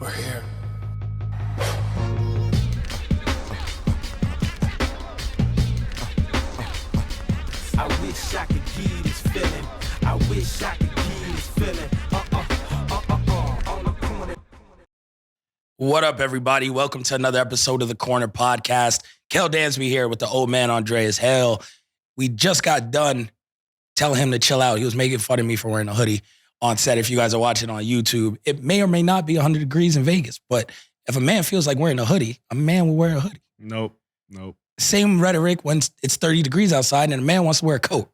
We're here. I wish I could give this feeling. I wish I could give this feeling. On the corner. What up, everybody? Welcome to another episode of the Corner Podcast. Kel Dansby here with the old man, Andreas and Kel. We just got done telling him to chill out. He was making fun of me for wearing a hoodie on set. If you guys are watching on YouTube, it may or may not be 100 degrees in Vegas, but if a man feels like wearing a hoodie, a man will wear a hoodie. Nope. Same rhetoric when it's 30 degrees outside and a man wants to wear a coat.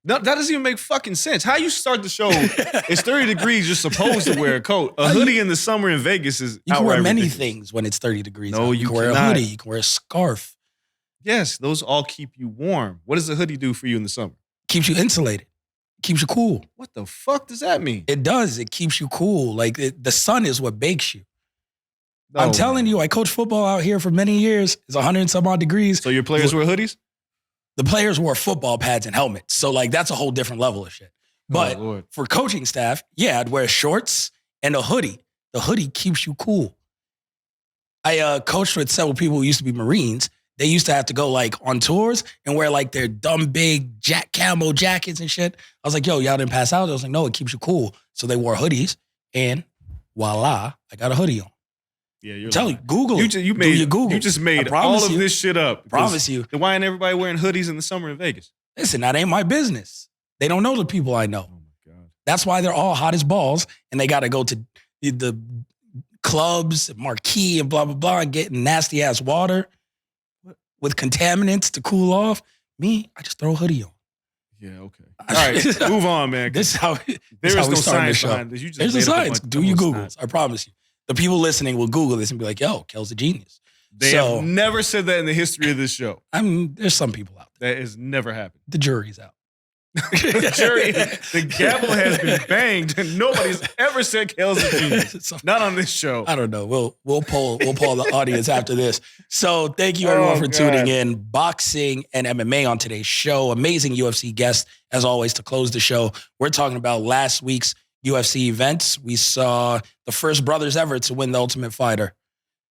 No, that doesn't even make fucking sense. How you start the show, it's 30 degrees, you're supposed to wear a coat. A hoodie in the summer in Vegas is You can wear many ridiculous. things when it's 30 degrees. No, you you can wear a cannot. hoodie, you can wear a scarf. Yes, those all keep you warm. What does a hoodie do for you in the summer? Keeps you insulated. Keeps you cool. What the fuck does that mean? It does. It keeps you cool. Like the sun is what bakes you. No. I'm telling you, I coached football out here for many years. It's 100 and some odd degrees. So your players wear hoodies? The players wore football pads and helmets. So like that's a whole different level of shit. But Lord. for coaching staff, yeah, I'd wear shorts and a hoodie. The hoodie keeps you cool. I coached with several people who used to be Marines. They used to have to go like on tours and wear like their dumb big camo jackets and shit. I was like, yo, y'all didn't pass out? I was like, no, it keeps you cool. So they wore hoodies and voila, I got a hoodie on. Yeah, you're I'm telling you, Google it. You Do your Google. You just I made promise all of you. this shit up. Promise you. Then why ain't everybody wearing hoodies in the summer in Vegas? Listen, that ain't my business. They don't know the people I know. Oh my God. That's why they're all hot as balls and they got to go to the clubs, marquee and blah, blah, blah, and get nasty ass water with contaminants to cool off. Me, I just throw a hoodie on. Yeah, okay. All right, move on, man. This is how, There is we no starting the science show. behind this. You just There's the made up a science. bunch Do of your stuff. Googles. I promise you. The people listening will Google this and be like, yo, Kel's a genius. They So- have never said that in the history of this show. There's some people out there. That has never happened. The jury's out. The jury, the gavel has been banged, and nobody's ever said Kel's a genius. So- Not on this show. I don't know. We'll poll the audience after this. So thank you everyone Oh, for God. tuning in. Boxing and MMA on today's show. Amazing UFC guest as always to close the show. We're talking about last week's UFC events. We saw the first brothers ever to win the Ultimate Fighter,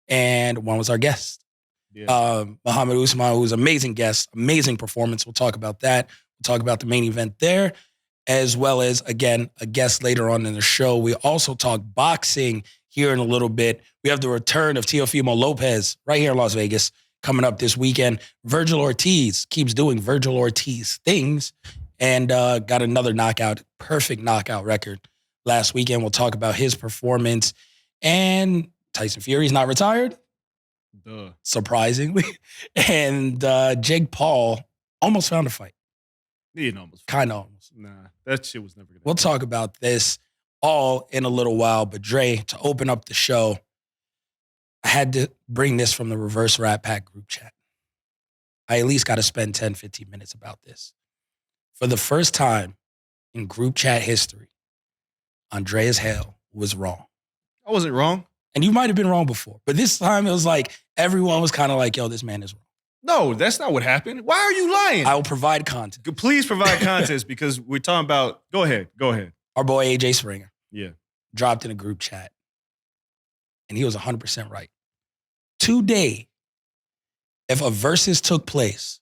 and one was our guest, Yeah. Muhammad Usman, who's an amazing guest, amazing performance. We'll talk about that. We'll talk about the main event there, as well as, again, a guest later on in the show. We also talk boxing here in a little bit. We have the return of Teofimo Lopez right here in Las Vegas coming up this weekend. Vergil Ortiz keeps doing Vergil Ortiz things and got another perfect knockout record last weekend. We'll talk about his performance. And Tyson Fury's not retired, Duh. surprisingly. And Jake Paul almost found a fight. He didn't almost. Kind of almost. Nah, that shit was never gonna We'll happen. talk about this all in a little while. But Dre, to open up the show, I had to bring this from the Reverse Rat Pack group chat. I at least got to spend 10, 15 minutes about this. For the first time in group chat history, Andreas Hale was wrong. I wasn't wrong. And you might have been wrong before. But this time it was like everyone was kind of like, yo, this man is wrong. No, that's not what happened. Why are you lying? I will provide content. Please provide context because we're talking about. Go ahead. Our boy AJ Springer Yeah. dropped in a group chat, and he was 100% right. Today, if a versus took place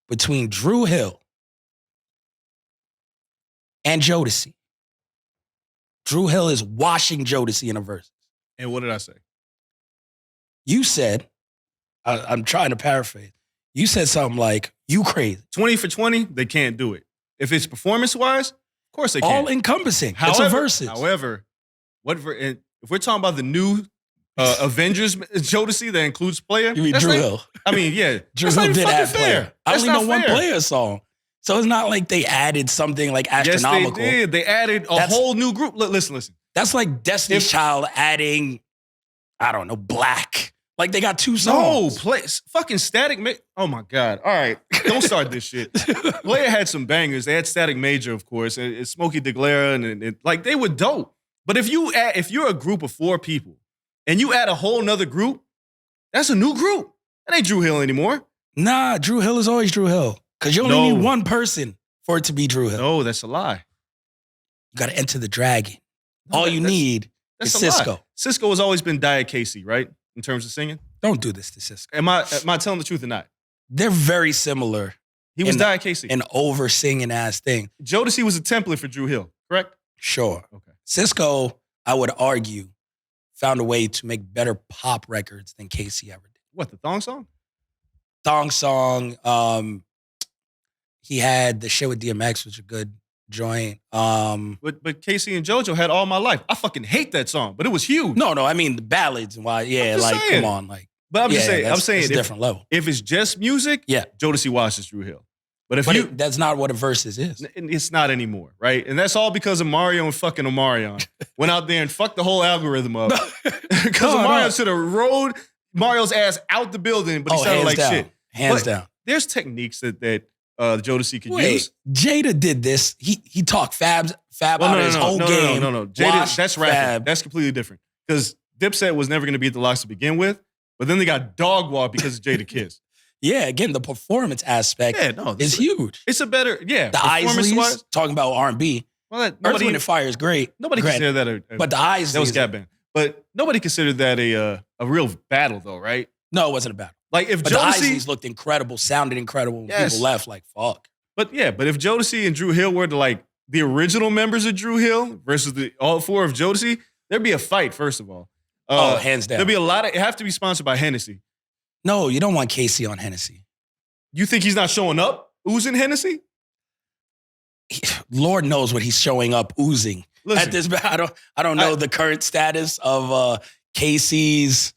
between Dru Hill and Jodeci, Dru Hill is washing Jodeci in a versus. And what did I say? You said, I'm trying to paraphrase, you said something like, you crazy. 20 for 20, they can't do it. If it's performance-wise, of course they All can. encompassing. It's a versus. However, if we're talking about the new Avengers Jodeci that includes player, You mean that's Dru not- Hill? I mean, yeah. Dru that's not Hill even did fucking add fair. player. I That's only know not one fair. player song. So it's not like they added something like Yes, astronomical. they did. They added a That's- whole new group. Listen. That's like Destiny's If- Child adding, I don't know, Black. Like they got two No, songs. fucking Static Major. Oh my God. All right. Don't start this shit. Player had some bangers. They had Static Major, of course, and Smokey DeGlare, and like they were dope. But if you're a group of 4 people and you add a whole nother group, that's a new group. That ain't Dru Hill anymore. Nah, Dru Hill is always Dru Hill. Because you only No. need one person for it to be Dru Hill. No, that's a lie. You got to enter the dragon. No, All you that's- need That's It's a Sisqo. lot. Sisqo has always been Diet K-Ci, right? In terms of singing. Don't do this to Sisqo. Am I telling the truth or not? They're very similar. He was And- Diet K-Ci. An over singing ass thing. Jodeci was a template for Dru Hill, correct? Sure. Okay. Sisqo, I would argue, found a way to make better pop records than K-Ci ever did. What, the thong song? Thong Song. He had the shit with DMX, which was a good joint. But K-Ci and JoJo had All My Life. I fucking hate that song, but it was huge. No, I mean the ballads and why. Yeah, just like saying. come on, like. But I'm just yeah, saying, that's a different level. If it's just music, Yeah. Jodeci watches Dru Hill. But if But that's not what a versus is. it's not anymore, right? And that's all because of Mario and fucking Omarion went out there and fucked the whole algorithm up. Because Omarion should have rode Mario's ass out the building, but he sounded hands like down. shit. Hands But down. There's techniques that Jodeci could Wait, use. Jada did this. He talked Fab out of his whole game. No. Jada, Washed that's rapping. Fab. That's completely different. Because Dipset was never going to be at the Locks to begin with, but then they got dog walked because of Jada Kiss. Yeah, again, the performance aspect is huge. It's a better, The performance-wise. Isleys, talking about R&B. Well, Earth, Wind, and Fire is great. Nobody considered that But the Isleys. that was Gap Band. But nobody considered that a real battle, though, right? No, it wasn't a battle. Like if But the Jodeci, Isleys looked incredible, sounded incredible. When Yes. people left, like, fuck. but if Jodeci and Dru Hill were the original members of Dru Hill versus all four of Jodeci, there'd be a fight. First of all, Hands down. there'd be a lot of. It have to be sponsored by Hennessy. No, you don't want K-Ci on Hennessy. You think he's not showing up oozing Hennessy? Lord knows what he's showing up oozing. Listen, At this, I don't know the current status of K-Ci's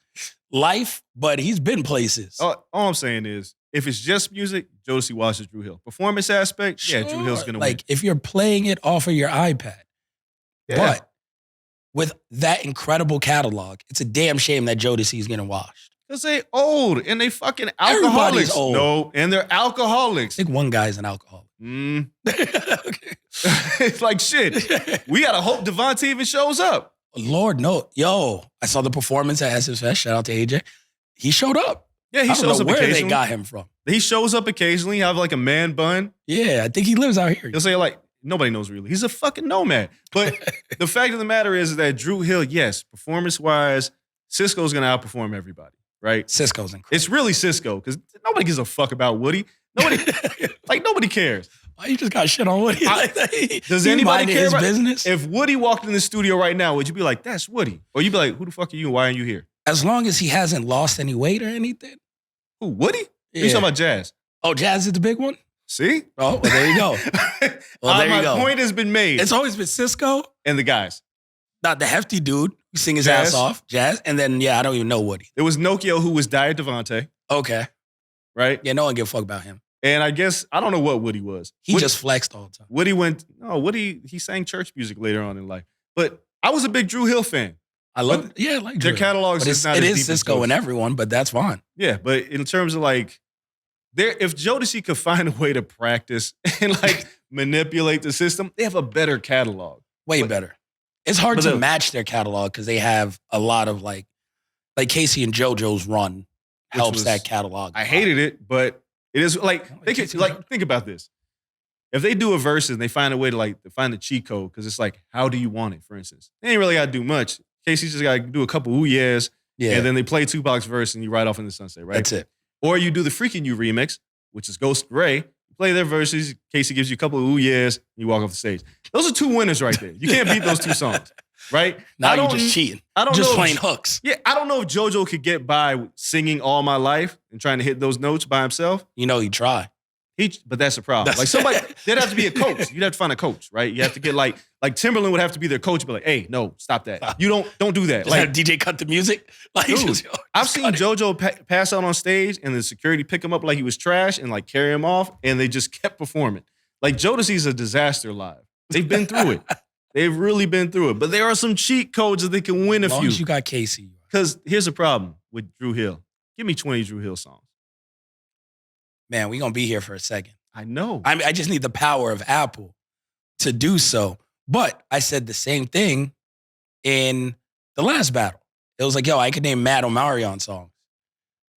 life, but he's been places. all I'm saying is, if it's just music, Jodeci watches Dru Hill. Performance aspect, Dru Hill's gonna win. Like if you're playing it off of your iPad, Yeah. but with that incredible catalog, it's a damn shame that Jodeci's getting washed. Because they old and they fucking Everybody's alcoholics. old. No, and they're alcoholics. I think one guy's an alcoholic. Okay. It's like shit. We gotta hope Devontae even shows up. Lord, no. Yo, I saw the performance at SF Fest. Shout out to AJ. He showed up. Yeah, he I don't shows know up where occasionally. they got him from. He shows up occasionally, have like a man bun. Yeah, I think he lives out here. He'll say like, nobody knows really. He's a fucking nomad. But the fact of the matter is that Dru Hill, yes, performance-wise, Sisqo's gonna outperform everybody, right? Sisqo's incredible. It's really Sisqo, because nobody gives a fuck about Woody. Nobody cares. Why you just got shit on Woody? Does He anybody minded care his about business? If Woody walked in the studio right now, would you be like, that's Woody? Or you'd be like, who the fuck are you and why aren't you here? As long as he hasn't lost any weight or anything. Who, Woody? Yeah. You talking about Jazz? Oh, Jazz is the big one? See? Oh, well, there you go. Well, there you My go. point has been made. It's always been Sisqo, And the guys. not the hefty dude who sing his Jazz. ass off, Jazz, and then, I don't even know Woody. It was Nokia who was Diet Devontae, Okay. right? Yeah, no one give a fuck about him. And I guess, I don't know what Woody was. He Woody, just flexed all the time. Woody, he sang church music later on in life. But I was a big Dru Hill fan. I love it. Yeah, I like Their Drew. catalogs But is not it as is deep as Sisqo and Jodeci. everyone, but that's fine. Yeah, but in terms of like, if Jodeci could find a way to practice and like manipulate the system, they have a better catalog. Way better. It's hard but to the- match their catalog because they have a lot of like K-Ci and JoJo's run helps was- that catalog. I hated it, but it is like they could like think about this. If they do a verse and they find a way to find the cheat code, because it's like, how do you want it? For instance, they ain't really got to do much. K-Ci just got to do a couple ooh yeahs, Yeah, and then they play Tupac's verse and you ride off in the sunset, right? that's it. Or you do the Freaking You remix, which is Ghost Ray. You play their verses. K-Ci gives you a couple of ooh yeahs, and you walk off the stage. Those are two winners right there. You can't beat those two songs, right? Now I you're don't- just cheating. I don't Just know. playing hooks. Yeah, I don't know if JoJo could get by with singing All My Life and trying to hit those notes by himself. You know he tried. But that's a problem. Like somebody, there'd have to be a coach. You'd have to find a coach, right? You have to get like Timberland would have to be their coach, be like, hey, no, stop that. You don't do that. Just Like, have DJ cut the music. Like, Dude, just I've seen cut it. JoJo pass out on stage and the security pick him up like he was trash and like carry him off, and they just kept performing. Like Jodeci's a disaster live. They've been through it. They've really been through it. But there are some cheat codes that they can win a As long few. as you got K-Ci. Because here's the problem with Dru Hill. Give me 20 Dru Hill songs. Man, we're going to be here for a second. I know. I just need the power of Apple to do so. But I said the same thing in the last battle. It was like, yo, I could name Mad Omarion songs.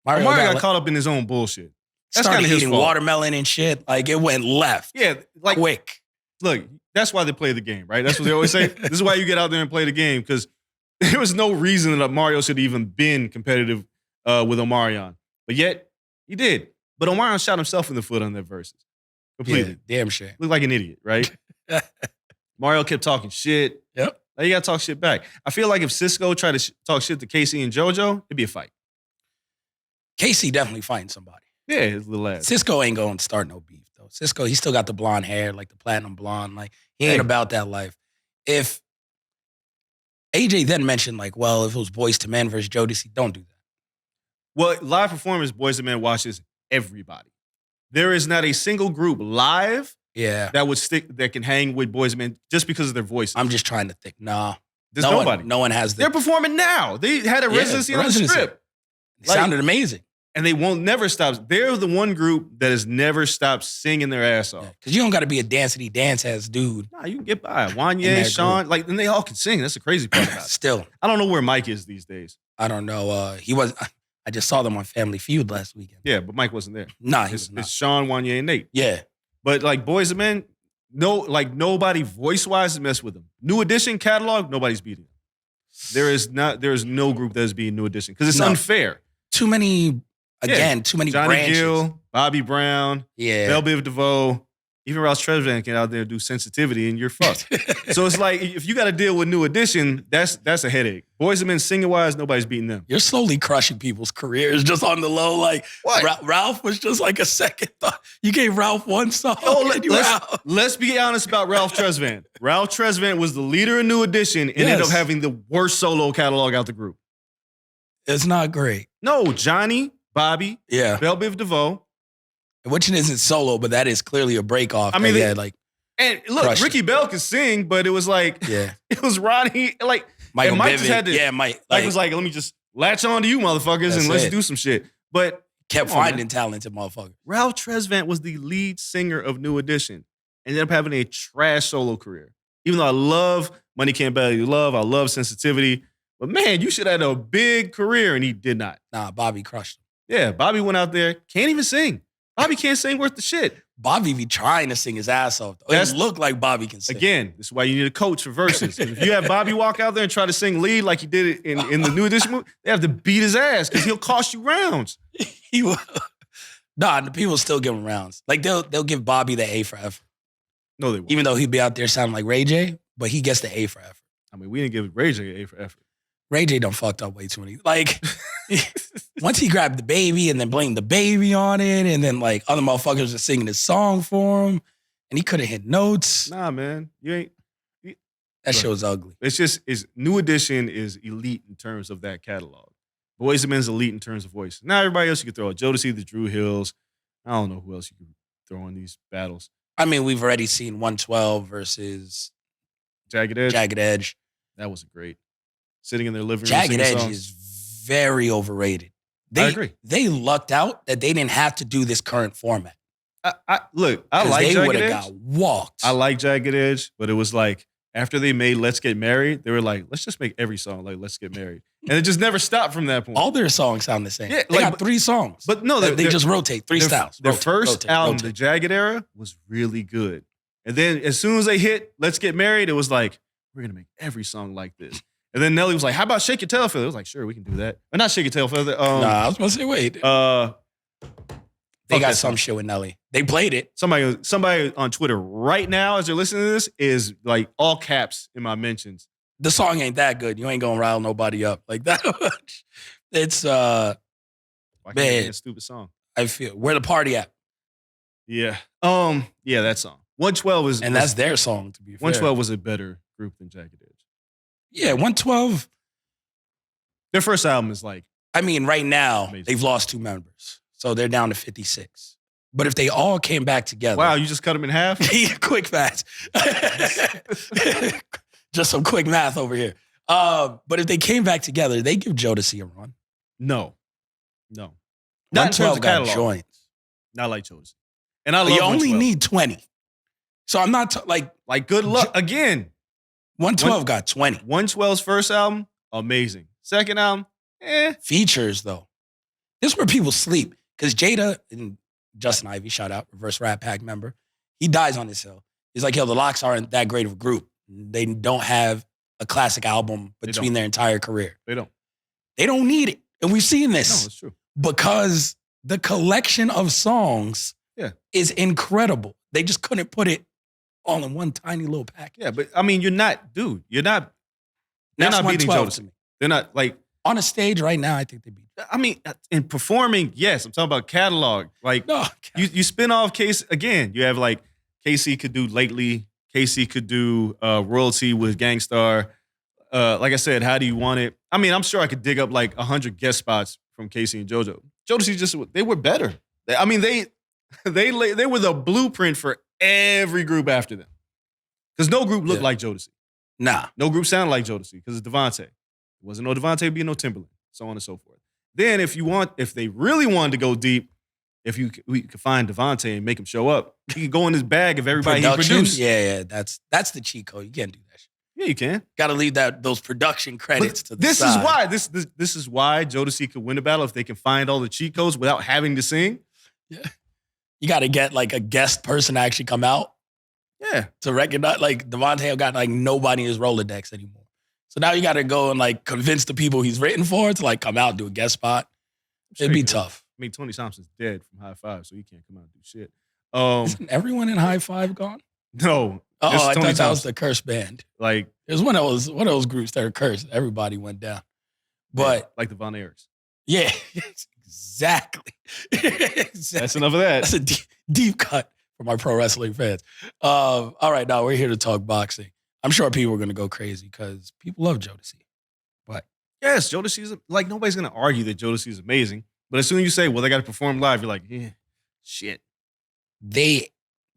Mario got got caught up in his own bullshit. That's started kind of his eating fault. watermelon and shit. Like, it went left. Yeah, like Quick. look, that's why they play the game, right? That's what they always say. This is why you get out there and play the game, because There was no reason that Mario should have even been competitive with Omarion. But yet, he did. But Omarion shot himself in the foot on that verses. Completely. Yeah, damn shame. Looked like an idiot, right? Mario kept talking shit. Yep. Now you got to talk shit back. I feel like if Sisqo tried to talk shit to K-Ci and JoJo, it'd be a fight. K-Ci definitely fighting somebody. Yeah, his little ass. Sisqo ain't going to start no beef, though. Sisqo, he still got the blonde hair, like the platinum blonde. Like, he ain't about that life. If AJ then mentioned, like, well, if it was Boyz II Men versus Jodeci, don't do that. Well, live performance, Boyz II Men watches everybody. There is not a single group live that can hang with Boyz II Men just because of their voices. I'm just trying to think. Nah. There's nobody. No one has They're performing now. They had a residency on the Strip. It sounded amazing. And they won't never stop. They're the one group that has never stopped singing their ass off. Because you don't got to be a dancey dance-ass dude. Nah, you can get by. Wanye, Sean, like, and they all can sing. That's the crazy part about it. Still. I don't know where Mike is these days. I don't know. I just saw them on Family Feud last weekend. Yeah, but Mike wasn't there. Nah, he was not. It's Sean, Wanye, and Nate. Yeah. But like Boyz II Men, nobody voice-wise has messed with them. New Edition catalog, nobody's beating them. There is no group that is beating New Edition because it's unfair. Too many Johnny branches. Gill, Bobby Brown, Belle Biv DeVoe, even Rouse Trevan can out there do sensitivity and you're fucked. So it's like, if you got to deal with New Edition, that's a headache. Boyz II Men singing-wise, nobody's beating them. You're slowly crushing people's careers just on the low. Like, what? Ralph was just like a second thought. You gave Ralph one song. Let's be honest about Ralph Tresvant. Ralph Tresvant was the leader in New Edition and ended up having the worst solo catalog out the group. It's not great. No, Johnny, Bobby, Belle Biv DeVoe. Which isn't solo, but that is clearly a break off. I mean, and look, Ricky Bell could sing, but it was like, it was Ronnie, like, Michael and Mike Bivin, just had to, Mike was like, let me just latch on to you motherfuckers and let's do some shit. But kept finding talented motherfuckers. Ralph Tresvant was the lead singer of New Edition. Ended up having a trash solo career. Even though I love Money Can't Buy You Love, I love Sensitivity, but man, you should have had a big career, and he did not. Nah, Bobby crushed him. Yeah, Bobby went out there, can't even sing. Bobby can't sing worth the shit. Bobby be trying to sing his ass off. It look like Bobby can sing. Again, this is why you need a coach for verses. If you have Bobby walk out there and try to sing lead like he did it in the New Edition movie, they have to beat his ass because he'll cost you rounds. He will. Nah, the people still give him rounds. Like, they'll give Bobby the A for effort. No, they won't. Even though he'd be out there sounding like Ray J, but he gets the A for effort. I mean, we didn't give Ray J an A for effort. Ray J done fucked up way too many. Like, once he grabbed the baby and then blamed the baby on it, and then like other motherfuckers were singing his song for him, and he couldn't hit notes. Nah, man, you ain't. That shit was ugly. It's New Edition is elite in terms of that catalog. Boyz II Men's elite in terms of voice. Now everybody else you could throw. Jodeci, the Dru Hills. I don't know who else you could throw in these battles. I mean, we've already seen 112 versus Jagged Edge. Jagged Edge. That was great. Sitting in their living room. Jagged Edge is very overrated. I agree. They lucked out that they didn't have to do this current format. I like Jagged Edge. They would have got walked. I like Jagged Edge, but it was like after they made Let's Get Married, they were like, let's just make every song like Let's Get Married. And it just never stopped from that point. All their songs sound the same. Yeah, they got 3 songs. But no, they just rotate 3 styles. Their first album, the Jagged Era, was really good. And then as soon as they hit Let's Get Married, it was like, we're going to make every song like this. And then Nelly was like, how about Shake Your Tail Feather? I was like, sure, we can do that. Or not Shake Your Tail Feather. I was going to say, wait. They got some shit with Nelly. They played it. Somebody on Twitter right now, as they're listening to this, is like all caps in my mentions. The song ain't that good. You ain't going to rile nobody up like that much. It's, Why can't it be a stupid song? I feel, where the party at? Yeah. Yeah, that song. 112 is... And that's their song, to be fair. 112 was a better group than Jagged Edge. Yeah, 112. Their first album is like... I mean, right now, amazing. They've lost 2 members. So they're down to 56. But if they all came back together... Wow, you just cut them in half? Quick math. Just some quick math over here. But if they came back together, they give Jodeci a run. No. Not 112 got joints. Not like Jodeci. And I love you only need 20. So I'm not... like good luck. Again... 112 got 20. 112's first album, amazing. Second album, Features, though. This is where people sleep. Because Jada and Justin Ivy, shout out, Reverse Rat Pack member, he dies on this hill. He's like, yo, the Locks aren't that great of a group. They don't have a classic album between their entire career. They don't. They don't need it. And we've seen this. No, it's true. Because the collection of songs is incredible. They just couldn't put it all in one tiny little package. Yeah, but I mean, you're not beating Jodeci. They're not like on a stage right now. I think they beat. I mean, in performing, yes. I'm talking about catalog. Like you spin off K-Ci again. You have like K-Ci could do Lately. K-Ci could do Royalty with Gangstar. Like I said, How Do You Want It? I mean, I'm sure I could dig up like 100 guest spots from K-Ci and JoJo. Jodeci they were better. They were the blueprint for every group after them. Because no group looked like Jodeci. Nah. No group sounded like Jodeci because it's Devontae. It wasn't no Devontae, it'd be no Timberland, so on and so forth. Then if they really wanted to go deep, we could find Devontae and make him show up, he could go in his bag of everybody he produced. Yeah, that's the cheat code. You can't do that shit. Yeah, you can. Got to leave those production credits to the this side. This is why Jodeci could win a battle if they can find all the cheat codes without having to sing. Yeah. You got to get like a guest person to actually come out. Yeah. To recognize, like Devontae got like nobody in his Rolodex anymore. So now you got to go and like convince the people he's written for to like come out and do a guest spot. It'd be tough. I mean, Tony Thompson's dead from High Five, so he can't come out and do shit. Isn't everyone in High Five gone? No. Oh, I thought that was the cursed band. Like there's one of those groups that are cursed. Everybody went down. But like the Von Erichs. Yeah, exactly. That's enough of that. That's a deep cut for my pro wrestling fans. All right, now we're here to talk boxing. I'm sure people are going to go crazy because people love Jodeci. But yes, Jodeci's like nobody's going to argue that Jodeci is amazing. But as soon as you say, well, they got to perform live, you're like, yeah, shit. They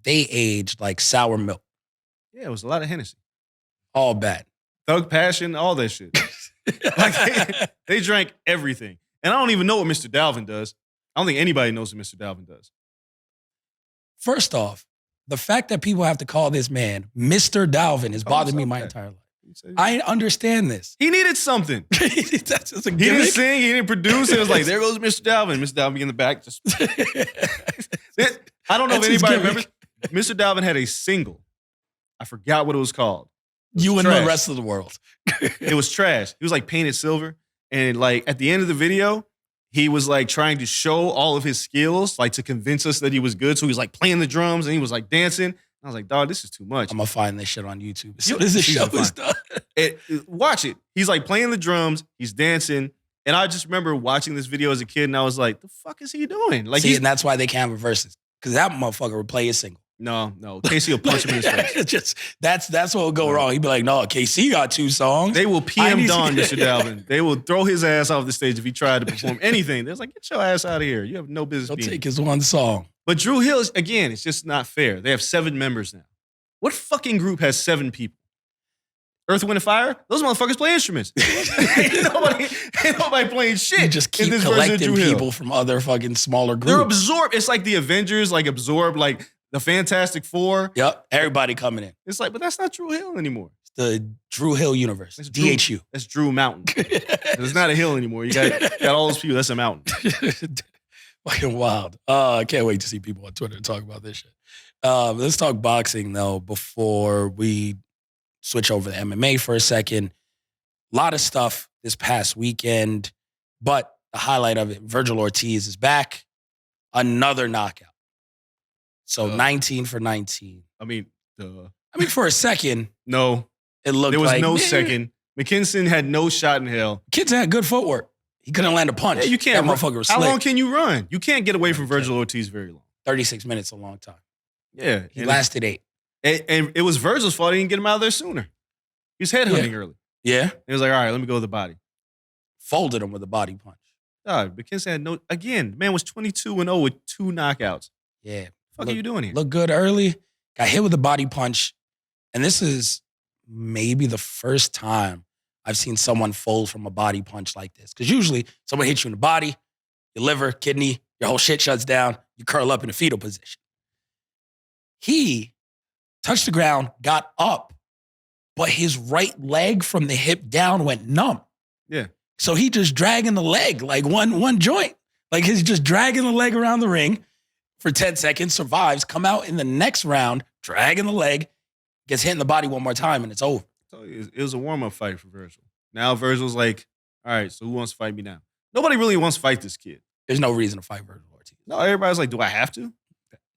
aged like sour milk. Yeah, it was a lot of Hennessy. All bad. Thug Passion, all that shit. Like they drank everything. And I don't even know what Mr. Dalvin does. I don't think anybody knows what Mr. Dalvin does. First off, the fact that people have to call this man Mr. Dalvin has bothered me my entire life. I understand this. He needed something. That's just a he gimmick. didn't sing. He didn't produce. It was like, there goes Mr. Dalvin. Mr. Dalvin in the back. Just I don't know if anybody remembers. Mr. Dalvin had a single. I forgot what it was called. You and the rest of the world. It was trash. He was like painted silver. And like at the end of the video, he was like trying to show all of his skills, like to convince us that he was good. So he was like playing the drums and he was like dancing. I was like, dog, this is too much. I'm going to find this shit on YouTube as soon as the show is done. Watch it. He's like playing the drums. He's dancing. And I just remember watching this video as a kid and I was like, the fuck is he doing? Like, and that's why they can't have verses. Because that motherfucker would play his single. No. K-Ci will punch him in his face. That's what will go wrong. He'd be like, no, K-Ci got 2 songs. They will PM Don Mr. Dalvin. They will throw his ass off the stage if he tried to perform anything. They're like, get your ass out of here. You have no business He'll being take his one song. But Dru Hill, again, it's just not fair. They have 7 members now. What fucking group has 7 people? Earth, Wind, and Fire? Those motherfuckers play instruments. ain't nobody playing shit. You just keep collecting people from other fucking smaller groups. They're absorbed. It's like the Avengers, like absorb like the Fantastic Four. Yep, everybody coming in. It's like, but that's not Dru Hill anymore. It's the Dru Hill universe. It's DHU. That's Dru Mountain. It's not a hill anymore. You got all those people. That's a mountain. Fucking wild. I can't wait to see people on Twitter talk about this shit. Let's talk boxing, though, before we switch over to MMA for a second. A lot of stuff this past weekend, but the highlight of it, Vergil Ortiz is back. Another knockout. So 19 for 19. I mean, for a second. No. It looked like. There was no second. McKinson had no shot in hell. Kids had good footwork. He couldn't land a punch. Yeah, you can't. That motherfucker was slick. How long can you run? You can't get away from Vergil Ortiz very long. 36 minutes, a long time. Yeah. He lasted 8. And it was Virgil's fault he didn't get him out of there sooner. He was headhunting early. Yeah. He was like, all right, let me go with the body. Folded him with a body punch. McKinson had no, again, the man was 22-0 with 2 knockouts. Yeah. What the fuck are you doing here? Looked good early. Got hit with a body punch. And this is maybe the first time I've seen someone fold from a body punch like this. Because usually someone hits you in the body, your liver, kidney, your whole shit shuts down, you curl up in a fetal position. He touched the ground, got up, but his right leg from the hip down went numb. Yeah. So he just dragging the leg, like one joint. Like he's just dragging the leg around the ring for 10 seconds, survives, come out in the next round, dragging the leg, gets hit in the body one more time, and it's over. told you, it was a warm-up fight for Vergil. Now Virgil's like, all right, so who wants to fight me now? Nobody really wants to fight this kid. There's no reason to fight Vergil Ortiz. No, everybody's like, do I have to?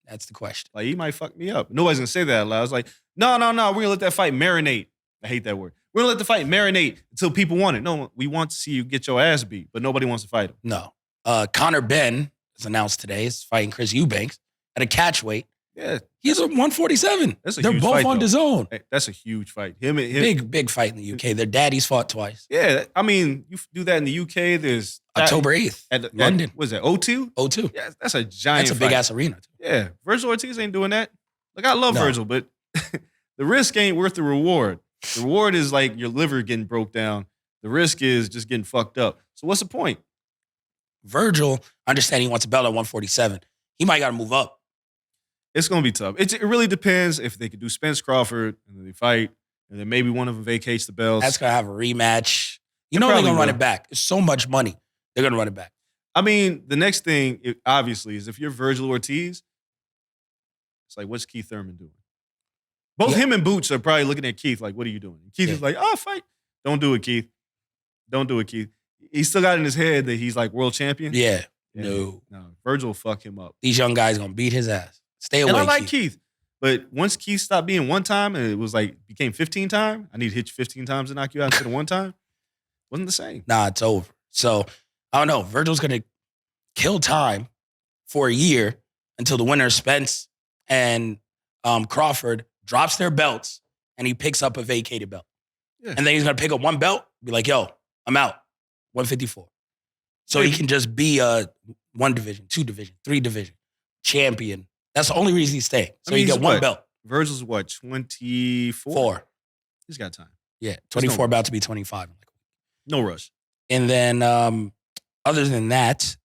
That's the question. Like, he might fuck me up. Nobody's going to say that out loud. I was like, no, we're going to let that fight marinate. I hate that word. We're going to let the fight marinate until people want it. No, we want to see you get your ass beat, but nobody wants to fight him. No. Conor Ben is announced today. Is fighting Chris Eubanks at a catch weight. Yeah. He's a 147. That's a They're huge both fight, on though. DAZN. Hey, that's a huge fight. Him. Big fight in the UK. Their daddies fought twice. Yeah, I mean, you do that in the UK. There's October 8th, London. What is that, O2? O2. Yeah, that's a giant That's a fight. big-ass arena, too. Yeah, Vergil Ortiz ain't doing that. Like, I love No. Vergil, but the risk ain't worth the reward. The reward is like your liver getting broke down. The risk is just getting fucked up. So what's the point? Vergil, understanding he wants a belt at 147. He might got to move up. It's going to be tough. It really depends if they could do Spence Crawford and then they fight, and then maybe one of them vacates the belts. That's going to have a rematch. You They know they're probably going to run will. it back. It's so much money. They're going to run it back. I mean, the next thing, obviously, is if you're Vergil Ortiz, it's like, what's Keith Thurman doing? Both Yeah. him and Boots are probably looking at Keith like, what are you doing? And Keith is like, oh, fight. Don't do it, Keith. Don't do it, Keith. He still got in his head that he's like world champion. Yeah. No. Vergil will fuck him up. These young guys going to beat his ass. Stay away, And I like Keith. Keith. But once Keith stopped being one time and it was like became 15 time, I need to hit you 15 times to knock you out instead of one time. Wasn't the same. Nah, it's over. So, I don't know. Virgil's going to kill time for a year until the winner, Spence and Crawford, drops their belts and he picks up a vacated belt. Yeah. And then he's going to pick up one belt, be like, yo, I'm out. 154. So he can just be a 1 division, 2 division, 3 division champion. That's the only reason he's staying. So I mean, you he's get one what? belt. Virgil's what, 24? 4. He's got time. Yeah, 24 about to be 25. No rush. And then other than that,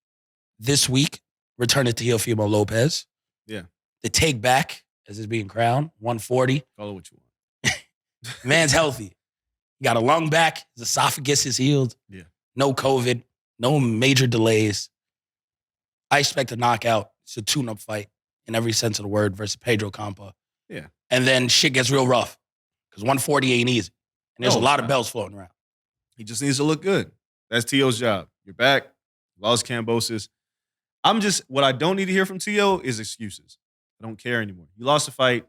this week, return to Teofimo Lopez. Yeah. The Takeback, as is being crowned, 140. Call it what you want. Man's healthy. He got a lung back. His esophagus is healed. Yeah. No COVID. No major delays. I expect a knockout. It's a tune-up fight in every sense of the word versus Pedro Campa. Yeah. And then shit gets real rough because 140 ain't easy. And there's No, a lot it's of not. belts floating around. He just needs to look good. That's T.O.'s job. You're back. Lost Cambosis. What I don't need to hear from T.O. is excuses. I don't care anymore. You lost a fight.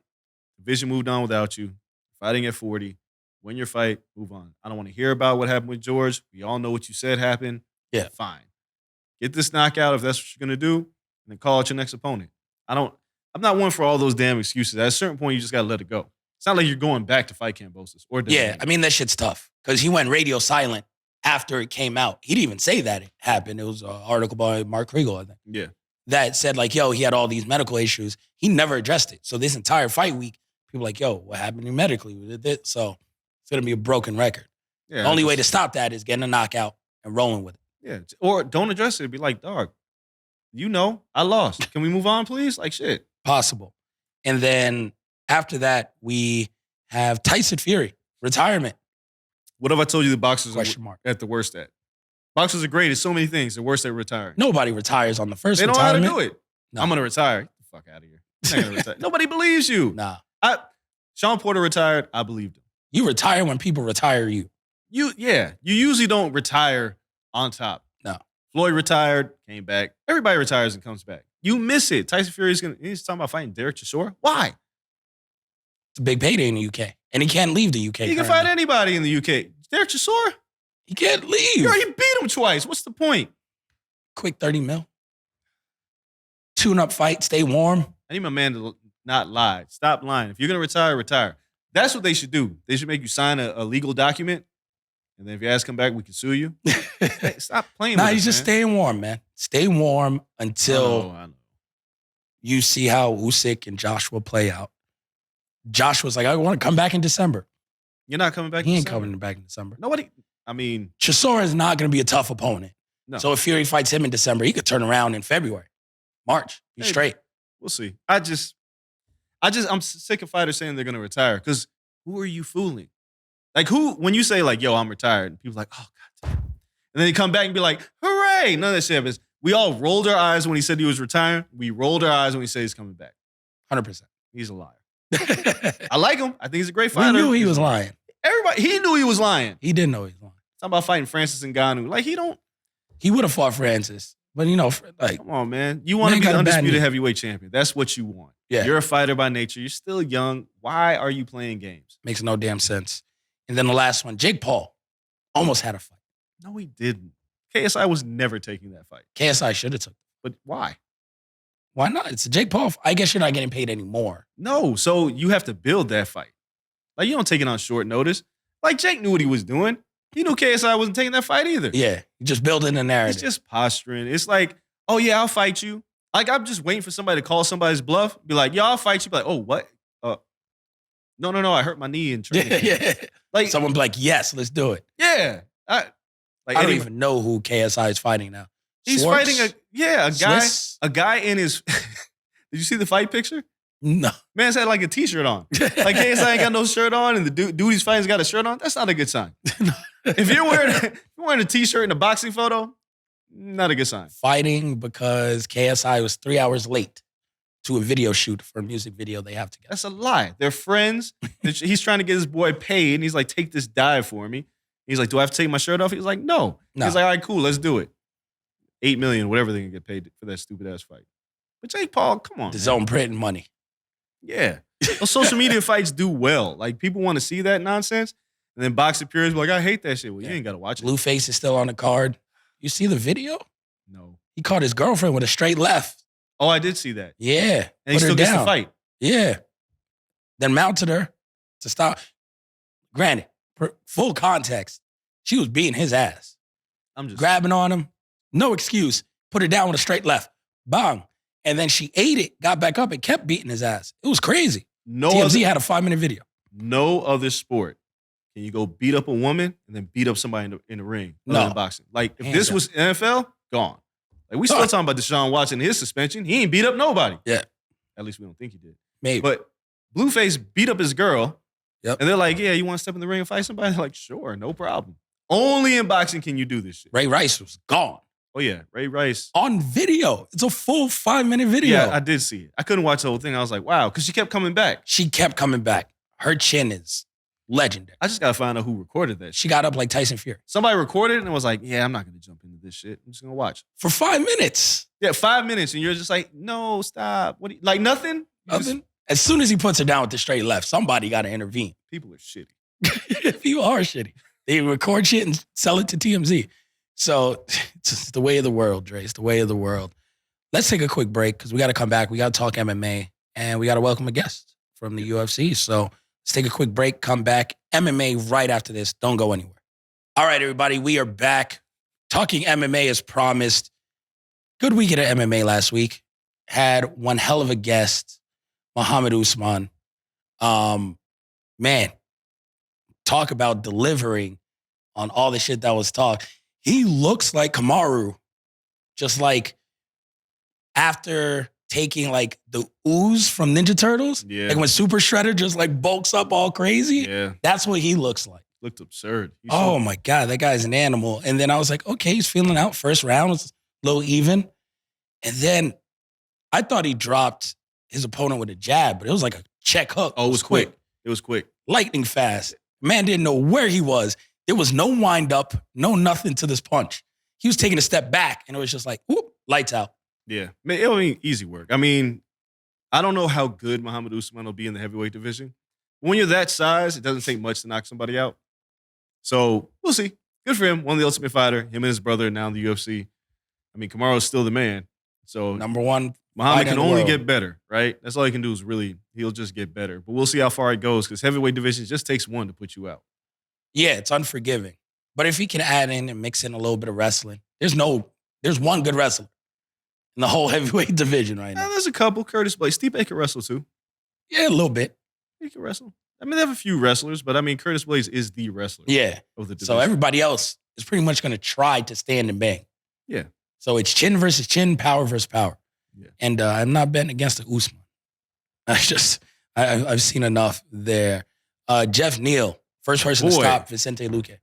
Division moved on without you. Fighting at 40. Win your fight. Move on. I don't want to hear about what happened with George. We all know what you said happened. Yeah. Fine. Get this knockout if that's what you're going to do, and then call out your next opponent. I'm not one for all those damn excuses. At a certain point, you just got to let it go. It's not like you're going back to fight Cambosis. Yeah, I mean, that shit's tough because he went radio silent after it came out. He didn't even say that it happened. It was an article by Mark Kriegel, I think, Yeah. that said, like, yo, he had all these medical issues. He never addressed it. So this entire fight week, people like, yo, what happened to you medically? So it's going to be a broken record. Yeah. The only way to stop that is getting a knockout and rolling with it. Yeah. Or don't address it. Be like, dog, you know, I lost. Can we move on, please? Like, shit. Possible. And then after that, we have Tyson Fury, retirement, What have I told you the boxers question are mark. at the worst at? Boxers are great at so many things. They're worst at retiring. Nobody retires on the first They don't know how to retirement. do it. No. I'm going to retire. Get the fuck out of here. You're not gonna retire. Nobody believes you. Nah. Sean Porter retired. I believed him. You retire when people retire you. You usually don't retire on top. No. Floyd retired, came back. Everybody retires and comes back. You miss it. Tyson Fury he's talking about fighting Derek Chisora. Why? It's a big payday in the UK. And he can't leave the UK. He can currently. fight anybody in the UK. Derek Chisora? He can't leave. You already beat him twice. What's the point? Quick 30 mil. Tune-up fight, stay warm. I need my man to not lie. Stop lying. If you're going to retire, retire. That's what they should do. They should make you sign a legal document. And then if your ass come back, we can sue you. Hey, stop playing Nah, with he's us, just man. staying warm, man. Stay warm until I know. you see how Usyk and Joshua play out. Joshua's like, I want to come back in December. You're not coming back. He in ain't December. coming back in December. Nobody. I mean, Chisora is not going to be a tough opponent. no. So if Fury fights him in December, he could turn around in February, March. Be Hey, straight. We'll see. I'm sick of fighters saying they're going to retire because who are you fooling? Like when you say like, yo, I'm retired, people are like, oh, God damn. And then they come back and be like, hooray. None of that shit happens. We all rolled our eyes when he said he was retiring. We rolled our eyes when he said he's coming back. 100%. He's a liar. I like him. I think he's a great We fighter. knew he was lying. Everybody, he knew he was lying. He didn't know he was lying. Talking about fighting Francis Ngannou. Like, He would have fought Francis. But, like... Come on, man. You want to be the undisputed heavyweight champion. That's what you want. Yeah. You're a fighter by nature. You're still young. Why are you playing games? Makes no damn sense. And then the last one, Jake Paul almost had a fight. No, he didn't. KSI was never taking that fight. KSI should have took it. But why? Why not? It's a Jake Paul. I guess you're not getting paid anymore. No, so you have to build that fight. Like, you don't take it on short notice. Like, Jake knew what he was doing. He knew KSI wasn't taking that fight either. Yeah, just building a narrative. It's just posturing. It's like, oh, yeah, I'll fight you. Like, I'm just waiting for somebody to call somebody's bluff. Be like, yeah, I'll fight you. Be like, oh, what? No, I hurt my knee in training. Yeah. Like, someone be like, yes, let's do it. Yeah. I don't even know who KSI is fighting now. He's Schwartz? fighting a guy in his. Did you see the fight picture? No. Man's had like a t-shirt on. Like, KSI ain't got no shirt on, and the dude he's fighting's got a shirt on. That's not a good sign. If you're wearing a t-shirt in a boxing photo, not a good sign. Fighting because KSI was 3 hours late to a video shoot for a music video they have together. That's a lie. They're friends. He's trying to get his boy paid, and he's like, take this dive for me. He's like, do I have to take my shirt off? He's like, no. He's like, all right, cool, let's do it. $8 million, whatever they can get paid for that stupid ass fight. But Jake Paul, come on. The zone printing money. Yeah. Those social media fights do well. Like, people want to see that nonsense. And then boxing purists be like, I hate that shit. Well, you ain't got to watch it. Blueface is still on the card. You see the video? No. He caught his girlfriend with a straight left. Oh, I did see that. Yeah. And he still gets to fight. Yeah. Then mounted her to stop. Granted, full context, she was beating his ass. I'm just grabbing on him. No excuse. Put her down with a straight left. Bang. And then she ate it, got back up, and kept beating his ass. It was crazy. TMZ had a 5-minute video. No other sport can you go beat up a woman and then beat up somebody in the ring other than boxing. Like, if this was NFL, gone. Like, we still talking about Deshaun Watson and his suspension. He ain't beat up nobody. Yeah. At least we don't think he did. Maybe. But Blueface beat up his girl. Yep. And they're like, yeah, you want to step in the ring and fight somebody? They're like, sure, no problem. Only in boxing can you do this shit. Ray Rice was gone. Oh, yeah. Ray Rice. On video. It's a full 5-minute video. Yeah, I did see it. I couldn't watch the whole thing. I was like, wow, because she kept coming back. She kept coming back. Her chin is legendary. I just got to find out who recorded that. She got up like Tyson Fury. Somebody recorded it and was like, yeah, I'm not going to jump into this shit. I'm just going to watch. For 5 minutes. Yeah, 5 minutes. And you're just like, no, stop. What? Like, nothing? Nothing. As soon as he puts her down with the straight left, somebody got to intervene. People are shitty. People are shitty. They record shit and sell it to TMZ. So it's the way of the world, Dre. It's the way of the world. Let's take a quick break because we got to come back. We got to talk MMA and we got to welcome a guest from the UFC. So let's take a quick break, come back. MMA right after this. Don't go anywhere. All right, everybody. We are back. Talking MMA as promised. Good weekend of MMA last week. Had one hell of a guest, Muhammad Usman. Man, talk about delivering on all the shit that was talked. He looks like Kamaru, just like after taking like the ooze from Ninja Turtles. Yeah. Like when Super Shredder just like bulks up all crazy. Yeah. That's what he looks like. Looked absurd. Oh my God, that guy's an animal. And then I was like, okay, he's feeling out. First round was a little even. And then I thought he dropped his opponent with a jab, but it was like a check hook. Oh, it was quick. It was quick. Lightning fast. Man didn't know where he was. There was no wind up, no nothing to this punch. He was taking a step back, and it was just like, whoop, lights out. Yeah. It was easy work. I mean, I don't know how good Muhammad Usman will be in the heavyweight division. When you're that size, it doesn't take much to knock somebody out. So we'll see. Good for him. Won the Ultimate Fighter. Him and his brother now in the UFC. I mean, Kamaru's still the man. So number one. Muhammad can only get better, right? That's all he can do is he'll just get better. But we'll see how far it goes because heavyweight division just takes one to put you out. Yeah, it's unforgiving. But if he can add in and mix in a little bit of wrestling, there's one good wrestler in the whole heavyweight division right now. There's a couple. Curtis Blades. Stipe can wrestle too. Yeah, a little bit. He can wrestle. I mean, they have a few wrestlers, but I mean, Curtis Blades is the wrestler. Yeah. Of the division. So everybody else is pretty much going to try to stand and bang. Yeah. So it's chin versus chin, power versus power. Yeah. And I'm not betting against the Usman. I've seen enough there. Jeff Neal, first person to stop Vicente Luque.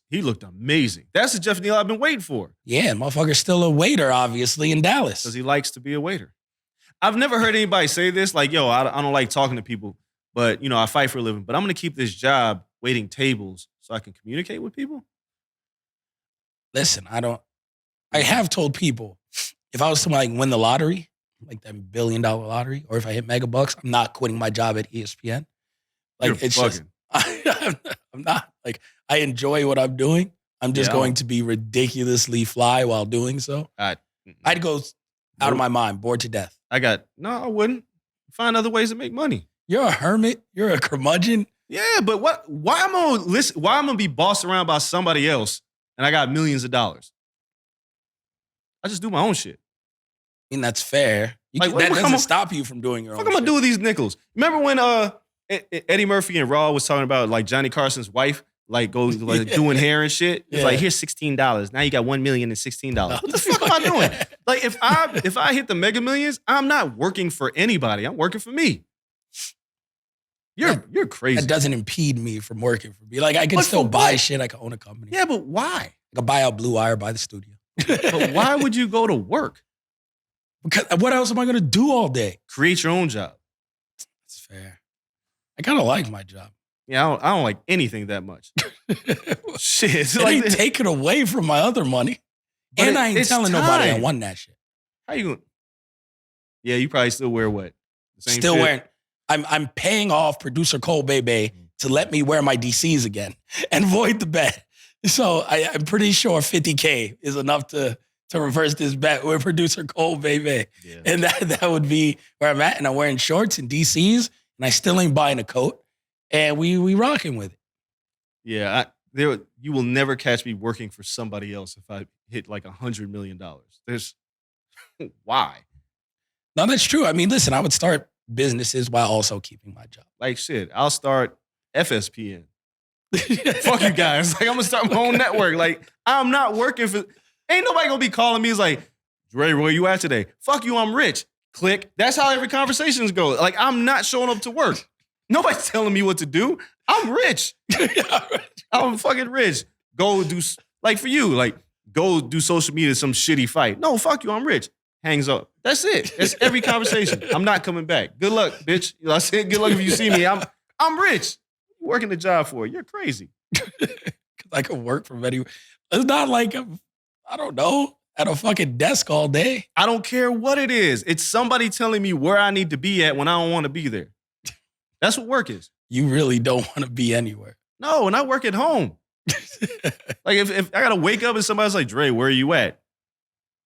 He looked amazing. That's the Jeff Neal I've been waiting for. Yeah, motherfucker's still a waiter, obviously, in Dallas. Because he likes to be a waiter. I've never heard anybody say this, like, yo, I don't like talking to people, but, I fight for a living, but I'm going to keep this job waiting tables so I can communicate with people? Listen, I have told people if I was to like win the lottery, like that $1 billion lottery, or if I hit mega bucks, I'm not quitting my job at ESPN. Like You're it's bugging. just, I'm not like, I enjoy what I'm doing. I'm just going to be ridiculously fly while doing so. I'd go out of my mind, bored to death. I wouldn't. Find other ways to make money. You're a hermit. You're a curmudgeon. Yeah, but why am I why I'm gonna be bossed around by somebody else and I got millions of dollars? I just do my own shit. I mean, that's fair. That doesn't stop you from doing your own shit. What am I gonna do with these nickels? Remember when Eddie Murphy and Raw was talking about like Johnny Carson's wife like goes like doing hair and shit? It's like, here's $16. Now you got $1,016,000. What the fuck am I doing? Like if I hit the Mega Millions, I'm not working for anybody. I'm working for me. You're crazy. That doesn't impede me from working for me. Like I can still buy shit. I can own a company. Yeah, but why? I can buy out Blue Wire, buy the studio. But why would you go to work? Because what else am I gonna do all day? Create your own job. That's fair. I kind of like my job. Yeah, I don't like anything that much. Shit. It ain't taken away from my other money. But and I ain't telling nobody I won that shit. How you going? Yeah, you probably still wear what? The same still shit? wearing. I'm paying off producer Cole Bebe to let me wear my DCs again and void the bet. So I'm pretty sure 50K is enough to reverse this bet with producer Cole Bebe. Yeah. And that would be where I'm at. And I'm wearing shorts and DCs and I still ain't buying a coat. And we rocking with it. Yeah, you will never catch me working for somebody else if I hit like $100 million. There's why? No, that's true. I mean, listen, I would start businesses while also keeping my job. Like shit, I'll start FSPN. Fuck you guys. Like I'm gonna start my own network. Like I'm not working for. Ain't nobody gonna be calling me. It's like, Dre, where you at today? Fuck you, I'm rich. Click. That's how every conversations go. Like I'm not showing up to work. Nobody's telling me what to do. I'm rich. I'm fucking rich. Go do, like for you, like go do social media, some shitty fight. No, fuck you, I'm rich. Hangs up. That's it. That's every conversation. I'm not coming back. Good luck, bitch. I said good luck if you see me. I'm rich. You're working the job for it. You're crazy. I could work from anywhere. It's not like I don't know, at a fucking desk all day. I don't care what it is. It's somebody telling me where I need to be at when I don't want to be there. That's what work is. You really don't want to be anywhere. No, and I work at home. Like if I gotta wake up and somebody's like, Dre, where are you at?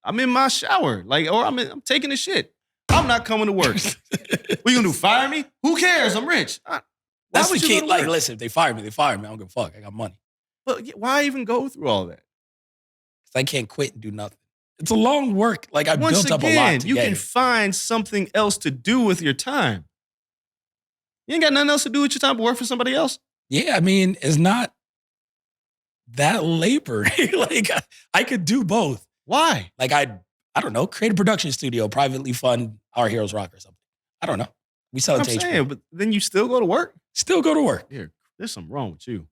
I'm in my shower. Like, or I'm taking a shit. I'm not coming to work. What you gonna do? Fire me? Who cares? I'm rich. That's the key. Like, listen, if they fire me, they fire me. I don't give a fuck. I got money. But why even go through all that? Because I can't quit and do nothing. It's a long work. Like I built up a lot to you can find something else to do with your time. You ain't got nothing else to do with your time but work for somebody else? Yeah, I mean, it's not that labor. Like I could do both. Why? Like I don't know, create a production studio, privately fund Our Heroes Rock or something. I don't know. We sell it to HBO. But then you still go to work? Still go to work. Here, there's something wrong with you.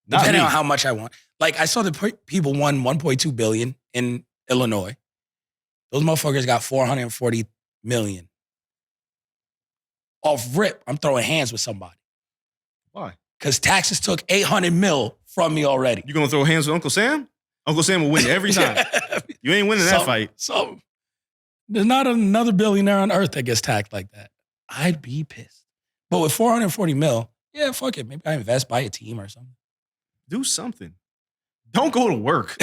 Depending on how much I want. Like I saw the people won $1.2 billion in Illinois. Those motherfuckers got $440 million. Off rip, I'm throwing hands with somebody. Why? Because taxes took $800 million from me already. You gonna throw hands with Uncle Sam? Uncle Sam will win every time. You ain't winning that fight. So there's not another billionaire on earth that gets taxed like that. I'd be pissed. But with $440 million, yeah, fuck it. Maybe I invest, buy a team or something. Do something. Don't go to work.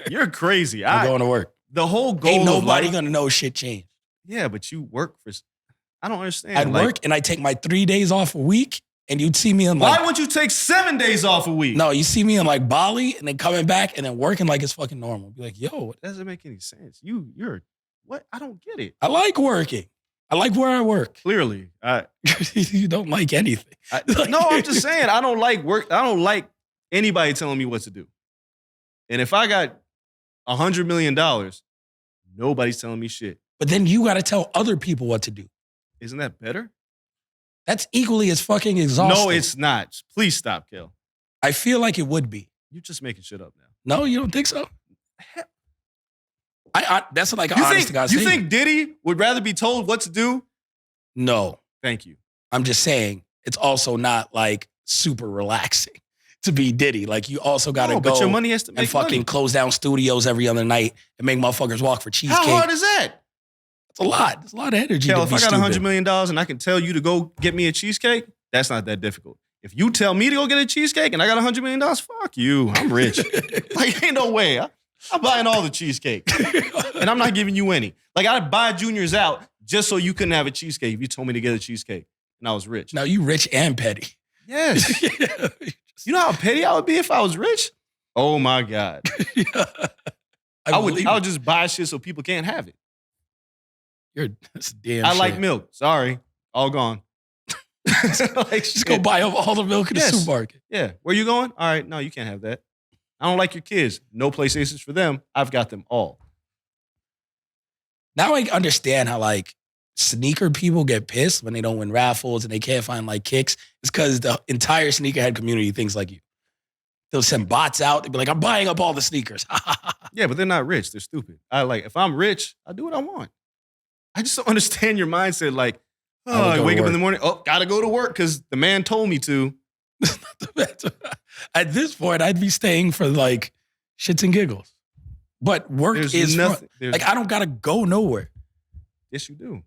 You're crazy. I'm going to work. The whole goal ain't of nobody life, gonna know shit changed. Yeah, but you work for. I don't understand. I'd work and I take my 3 days off a week, and you'd see me in like. Why would you take 7 days off a week? No, you see me in like Bali, and then coming back and then working like it's fucking normal. Be like, yo, what? That doesn't make any sense. You're what? I don't get it. I like working. I like where I work. Clearly, you don't like anything. No, I'm just saying I don't like work. I don't like anybody telling me what to do. And if I got $100 million, nobody's telling me shit. But then you got to tell other people what to do. Isn't that better? That's equally as fucking exhausting. No, it's not. Please stop, Kel. I feel like it would be. You're just making shit up now. No, you don't think so? That's like an honest to God You statement. think Diddy would rather be told what to do? No. Thank you. I'm just saying, it's also not like super relaxing to be Diddy. Like you also got to No, go but your money has to make and fucking money. close down studios every other night and make motherfuckers walk for cheesecake. How hard is that? It's a lot. It's a lot of energy. Kel, to if be I got $100 stupid. million and I can tell you to go get me a cheesecake, that's not that difficult. If you tell me to go get a cheesecake and I got $100 million, fuck you. I'm rich. Like, ain't no way. I'm buying all the cheesecake. And I'm not giving you any. Like, I'd buy Junior's out just so you couldn't have a cheesecake if you told me to get a cheesecake and I was rich. Now you rich and petty. Yes. You know how petty I would be if I was rich? Oh my God. I would just buy shit so people can't have it. That's damn I shit. like milk. Sorry. All gone. Like, Just go buy up all the milk in the Yes. supermarket. Yeah. Where you going? All right. No, you can't have that. I don't like your kids. No PlayStations for them. I've got them all. Now I understand how like sneaker people get pissed when they don't win raffles and they can't find like kicks. It's because the entire sneakerhead community thinks like you. They'll send bots out. They'll be like, I'm buying up all the sneakers. Yeah, but they're not rich. They're stupid. If I'm rich, I do what I want. I just don't understand your mindset. Like, I wake up in the morning. Oh, gotta go to work because the man told me to. At this point, I'd be staying for like shits and giggles. But work There's is nothing. fun. Like I don't gotta go nowhere. Yes, you do.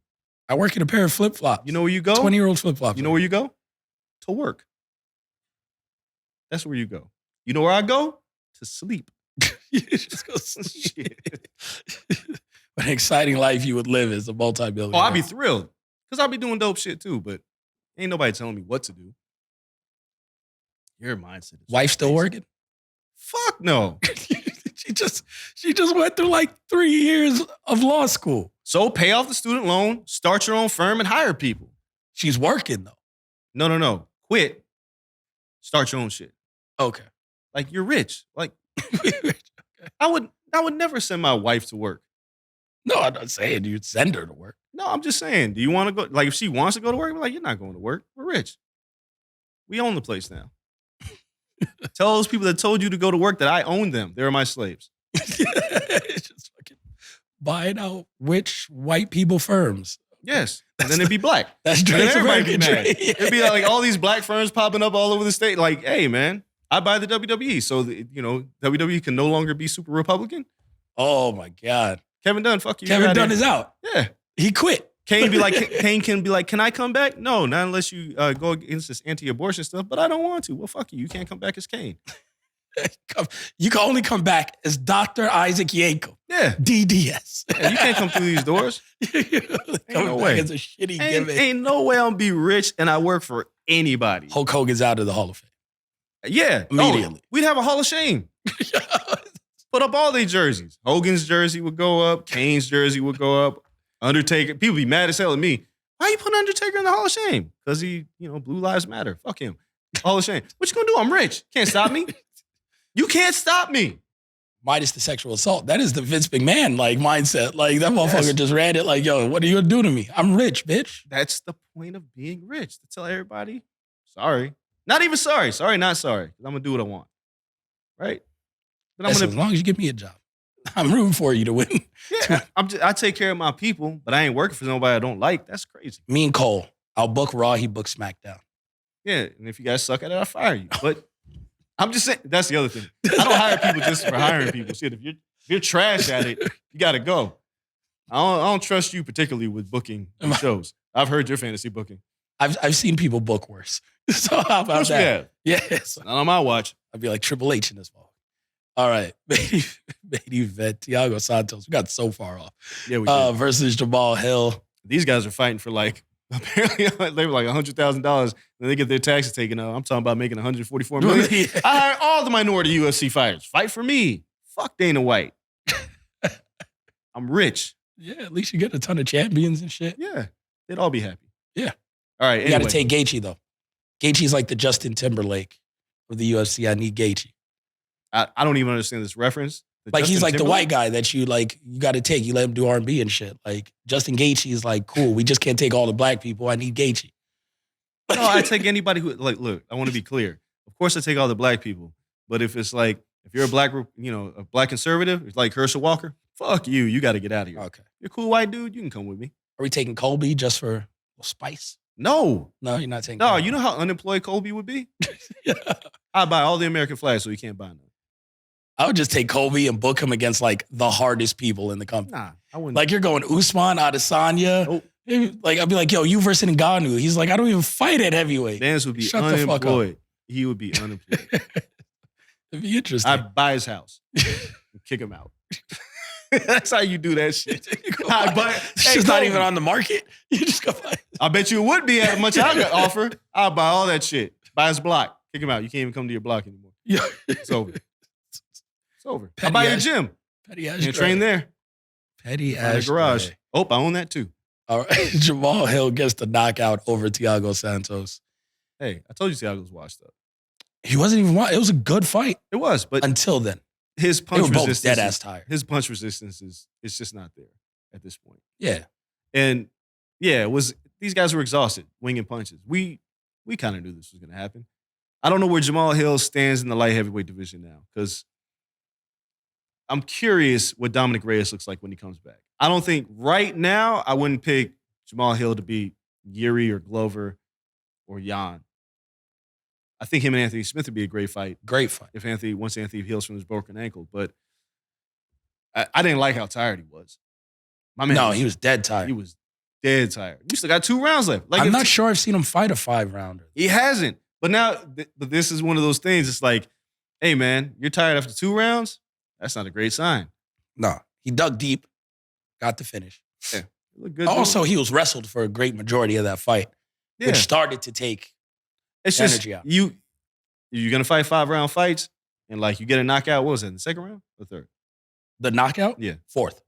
I work in a pair of flip flops. You know where you go? 20-year-old flip flops. You know where you go? To work. That's where you go. You know where I go? To sleep. You just go sleep. What an exciting life you would live as a multi-billionaire. Oh, I'd be thrilled. Because I'll be doing dope shit too, but ain't nobody telling me what to do. Your mindset is Wife still crazy. working? Fuck no. she just went through like 3 years of law school. So pay off the student loan, start your own firm, and hire people. She's working though. No. Quit. Start your own shit. Okay. Like you're rich. Like I would never send my wife to work. No, I'm not saying you'd send her to work. No, I'm just saying, do you want to go? Like if she wants to go to work, I'm like, you're not going to work. We're rich. We own the place now. Tell those people that told you to go to work that I own them. They're my slaves. Just fucking buying out rich white people firms. Yes. And then it'd be black. That's And then Drake's everybody be American mad. dream. It'd be like all these black firms popping up all over the state. Like, hey, man, I buy the WWE. So, WWE can no longer be super Republican. Oh my God. Kevin Dunn, fuck you. Kevin Dunn is out. Yeah. He quit. Kane can be like, can I come back? No, not unless you go against this anti-abortion stuff, but I don't want to. Well, fuck you. You can't come back as Kane. You can only come back as Dr. Isaac Yankum. Yeah. DDS. Yeah, you can't come through these doors. Coming no back way. as a shitty Ain't, gimmick. ain't no way I'm be rich and I work for anybody. Hulk Hogan's out of the Hall of Fame. Yeah. Immediately. Oh, we'd have a Hall of Shame. Put up all their jerseys. Hogan's jersey would go up. Kane's jersey would go up. Undertaker. People be mad as hell at me. Why you put Undertaker in the Hall of Shame? Because he, Blue Lives Matter. Fuck him. Hall of Shame. What you gonna do? I'm rich. Can't stop me. You can't stop me. Minus the sexual assault. That is the Vince McMahon like mindset. Like that motherfucker Yes. just ran it like, yo, what are you gonna do to me? I'm rich, bitch. That's the point of being rich. To tell everybody, sorry. Not even sorry. Sorry, not sorry. 'Cause I'm gonna do what I want. Right? But I'm Listen, gonna as long as you give me a job, I'm rooting for you to win. Yeah, I take care of my people, but I ain't working for somebody I don't like. That's crazy. Me and Cole, I'll book Raw, he books SmackDown. Yeah, and if you guys suck at it, I'll fire you. But I'm just saying, that's the other thing. I don't hire people just for hiring people. Shit, if you're trash at it, you got to go. I don't trust you particularly with booking shows. I've heard your fantasy booking. I've seen people book worse. So how about Of course we that? have. Yes. Not on my watch. I'd be like Triple H in this ball. All right. Main event, Thiago Santos. We got so far off. Yeah, we did. Versus Jamal Hill. These guys are fighting for apparently they were like $100,000. And they get their taxes taken out. I'm talking about making $144 million. Yeah. I hire all the minority UFC fighters. Fight for me. Fuck Dana White. I'm rich. Yeah, at least you get a ton of champions and shit. Yeah. They'd all be happy. Yeah. All right. You Anyway. got to take Gaethje, though. Gaethje's like the Justin Timberlake of the UFC. I need Gaethje. I don't even understand this reference. Like, he's Justin like the Timberlake? white guy that you got to take. You let him do R&B and shit. Like, Justin Gaethje is like, cool. We just can't take all the black people. I need Gaethje. No, I take anybody who, look, I want to be clear. Of course I take all the black people. But if it's like, if you're a black conservative, it's like Herschel Walker, fuck you. You got to get out of here. Okay. You're a cool white dude. You can come with me. Are we taking Colby just for a little spice? No. No, you're not taking No, Colby. you know how unemployed Colby would be? Yeah. I'd buy all the American flags so he can't buy none. I would just take Colby and book him against like the hardest people in the company. Nah, I wouldn't. Like you're going Usman, Adesanya. Nope. Like I'd be like, yo, you versus Ngannou. He's like, I don't even fight at heavyweight. Dance would be Shut the fuck up. unemployed. He would be unemployed. It'd be interesting. I'd buy his house and kick him out. That's how you do that shit. It's just not even on the market. You just go buy it. I bet you it would be how much I got offer. I'll buy all that shit. Buy his block. Kick him out. You can't even come to your block anymore. Yeah. It's over. It's over. Petty I'll buy your ass- gym. Petty ass. You train there. Petty In the ass. garage. Oh, I own that too. All right. Jamal Hill gets the knockout over Thiago Santos. Hey, I told you Thiago was washed up. He wasn't even. It was a good fight It was, but until then. his They punch were both resistance. dead ass tired. His punch resistance is just not there at this point. Yeah. And yeah, it was these guys were exhausted, winging punches. We kind of knew this was going to happen. I don't know where Jamal Hill stands in the light heavyweight division now because I'm curious what Dominic Reyes looks like when he comes back. I don't think right now I wouldn't pick Jamal Hill to beat Yuri or Glover or Jan. I think him and Anthony Smith would be a great fight Great fight. if once Anthony heals from his broken ankle. But I didn't like how tired he was. My man, He was dead tired. he was dead tired. You still got 2 rounds left. Like I'm if not sure I've seen him fight a 5-rounder. He hasn't. But now, but this is one of those things. It's like, hey man, you're tired after 2 rounds. That's not a great sign. No. He dug deep, got the finish. You look good. Also, he was wrestled for a great majority of that fight, yeah. which started to take It's just energy out. you're gonna fight 5-round fights and like you get a knockout. What was it in the second round or third? the knockout. Yeah, 4th. it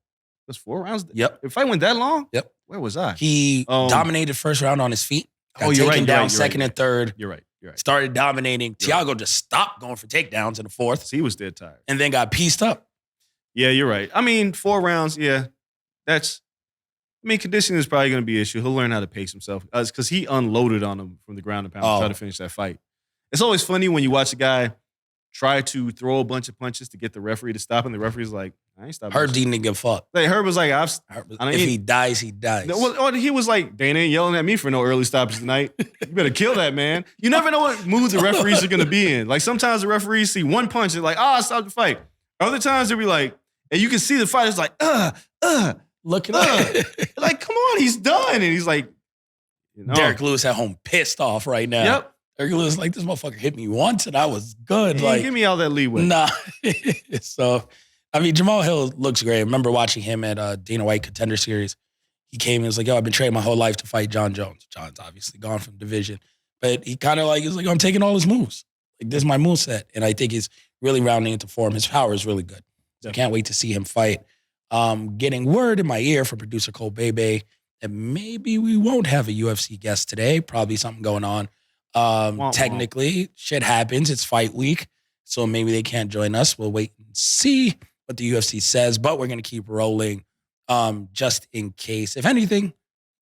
was 4 rounds. Yep. If fight went that long, Yep. Where was I? He dominated first round on his feet. Got you're taken right, you're down right, you're second right. and third. You're right. You're right. Started dominating. You're Thiago just stopped going for takedowns in the 4th He was dead tired. and then got pieced up. Yeah, you're right. I mean, 4 rounds. Yeah, conditioning is probably going to be an issue. He'll learn how to pace himself because he unloaded on him from the ground and pound to try to finish that fight. It's always funny when you watch a guy try to throw a bunch of punches to get the referee to stop, and the referee's like, "I ain't stopping." Herb didn't give a fuck. Like Herb was like, If he dies, he dies. Well, he was like, Dana ain't yelling at me for no early stoppage tonight. You better kill that man. You never know what mood the referees are going to be in. Like sometimes the referees see one punch and like, stop the fight. Other times they'll be like, and you can see the fighter's like, Looking like, come on, he's done. And he's like, Derek Lewis at home pissed off right now. Yep. Derek Lewis like, this motherfucker hit me once and I was good. Hey, Like, give me all that leeway. nah. So, I mean, Jamal Hill looks great. I remember watching him at Dana White Contender Series. He came and was like, yo, I've been training my whole life to fight John Jones. John's obviously gone from division. But he kind of like, he's like, I'm taking all his moves. Like, this is my moveset. And I think he's really rounding into form. His power is really good. So I can't wait to see him fight. Getting word in my ear from producer Cole Bebe that maybe we won't have a UFC guest today. Probably something going on. Technically, shit happens. It's fight week. So maybe they can't join us. We'll wait and see what the UFC says. But we're going to keep rolling just in case. If anything,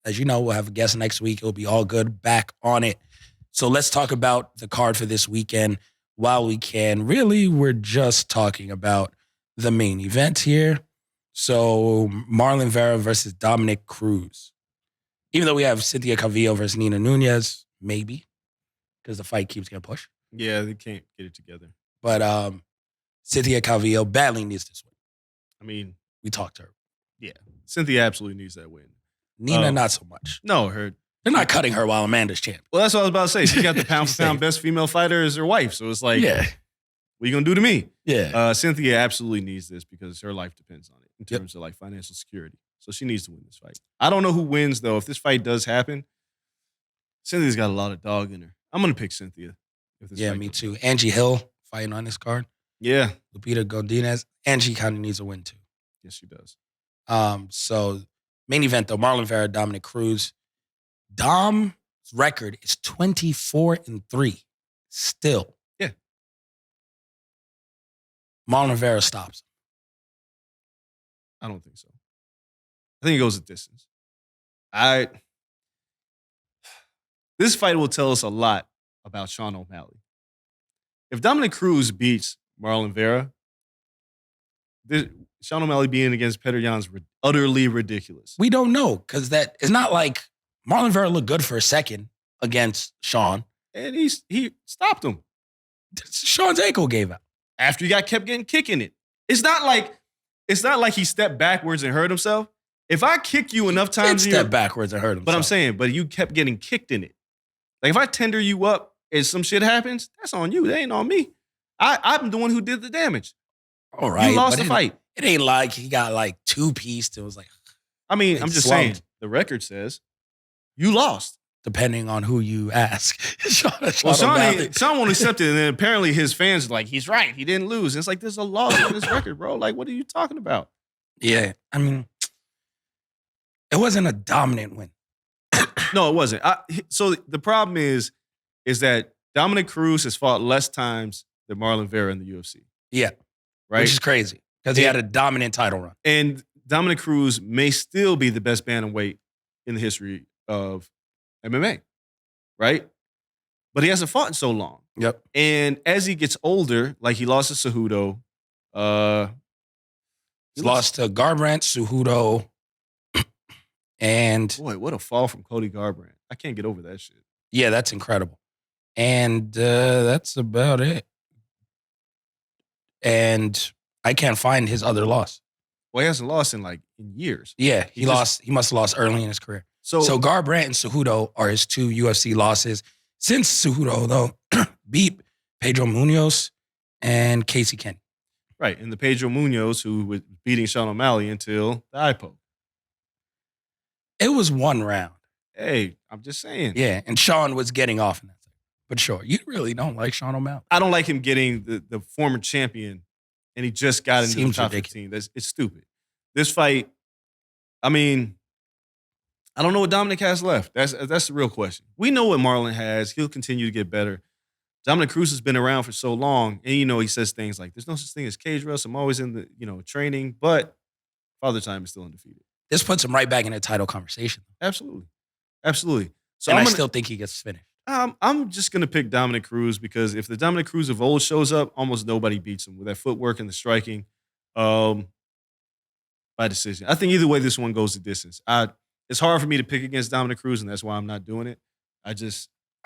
as you know, we'll have a guest next week. It'll be all good. Back on it. So let's talk about the card for this weekend while we can. Really, we're just talking about the main event here. So Marlon Vera versus Dominic Cruz. Even though we have Cynthia Calvillo versus Nina Nunez, maybe, because the fight keeps getting pushed. Yeah, they can't get it together. But Cynthia Calvillo badly needs this win. I mean, We talked to her. yeah, Cynthia absolutely needs that win. Nina, not so much. No, her. They're not cutting her while Amanda's champ. Well, that's what I was about to say. She got the pound for She's pound safe. best female fighter as her wife. So it's like, Yeah. what are you going to do to me? Yeah. Cynthia absolutely needs this because her life depends on it in Yep. terms of like financial security. So she needs to win this fight. I don't know who wins though. If this fight does happen, Cynthia's got a lot of dog in her. I'm going to pick Cynthia. If this Yeah, fight me goes- too. Angie Hill fighting on this card. Yeah. Lupita Godinez. Angie kind of needs a win too. Yes, she does. So main event though, Marlon Vera, Dominic Cruz. Dom's record is 24-3. Still. Yeah. Marlon Vera stops. I don't think so. I think it goes a distance. This fight will tell us a lot about Sean O'Malley. If Dominic Cruz beats Marlon Vera, Sean O'Malley being against Petr Yan's utterly ridiculous. We don't know because that it's not like Marlon Vera looked good for a second against Sean. And he stopped him. Sean's ankle gave out. After he kept getting kicked in it. It's not like he stepped backwards and hurt himself. If I kick you enough times, He stepped backwards and hurt himself. But I'm saying, you kept getting kicked in it. Like if I tender you up and some shit happens, that's on you. That ain't on me. I'm the one who did the damage. All right. You lost the fight. It ain't like he got like two-pieced. It was like, I mean, I'm just saying, the record says you lost. Depending on who you ask. Sean won't accept it. And then apparently his fans are like, he's right. He didn't lose. And it's like, there's a loss on this record, bro. Like, what are you talking about? Yeah. I mean, it wasn't a dominant win. No, it wasn't. So the problem is that Dominic Cruz has fought less times than Marlon Vera in the UFC. Yeah. Right? Which is crazy because he had a dominant title run. And Dominic Cruz may still be the best bantamweight in the history of MMA, right? But he hasn't fought in so long. Yep. And as he gets older, like he lost to Cejudo. He's lost to Garbrandt, Cejudo, and... Boy, what a fall from Cody Garbrandt. I can't get over that shit. Yeah, that's incredible. And that's about it. And I can't find his other loss. Well, he hasn't lost in years. Yeah, he must have lost early in his career. So Garbrandt and Cejudo are his two UFC losses. Since Cejudo, though, beat Pedro Munoz and K-Ci Kenny. Right, and the Pedro Munoz who was beating Sean O'Malley until the eye poke. It was one round. Hey, I'm just saying. Yeah, and Sean was getting off in that thing. But sure, you really don't like Sean O'Malley. I don't like him getting the former champion, and he just got into the top 15. It's stupid. This fight, I mean... I don't know what Dominic has left. That's the real question. We know what Marlon has. He'll continue to get better. Dominic Cruz has been around for so long, and he says things like, "There's no such thing as cage wrestling. I'm always in the training," but Father Time is still undefeated. This puts him right back in a title conversation. Absolutely. So I still think he gets finished. I'm just gonna pick Dominic Cruz because if the Dominic Cruz of old shows up, almost nobody beats him with that footwork and the striking. By decision. I think either way this one goes the distance. It's hard for me to pick against Dominic Cruz, and that's why I'm not doing it. I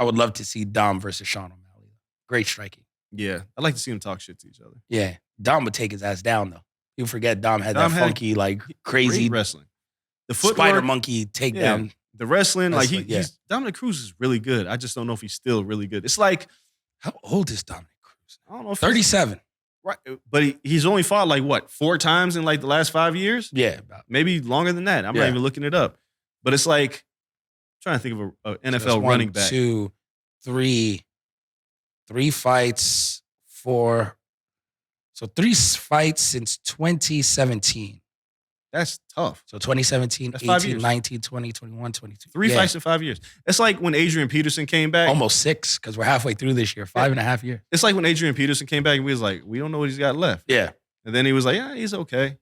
would love to see Dom versus Sean O'Malley. Great striking. Yeah, I'd like to see them talk shit to each other. Yeah, Dom would take his ass down, though. You forget Dom had funky, crazy wrestling. The footwork, spider monkey takedown. The wrestling, Dominic Cruz is really good. I just don't know if he's still really good. It's like, how old is Dominic Cruz? I don't know. 37. Right, but he's only fought 4 times in the last 5 years? Yeah. Maybe longer than that. I'm not even looking it up. But it's like, I'm trying to think of an NFL running back. 1, 2, 3 fights for, so 3 fights since 2017. That's tough. So 2017, That's 18, 19, 20, 21, 22. 3 fights in 5 years. It's like when Adrian Peterson came back. Almost 6, because we're halfway through this year. 5.5 years. It's like when Adrian Peterson came back and we was like, we don't know what he's got left. Yeah. And then he was like, yeah, he's okay.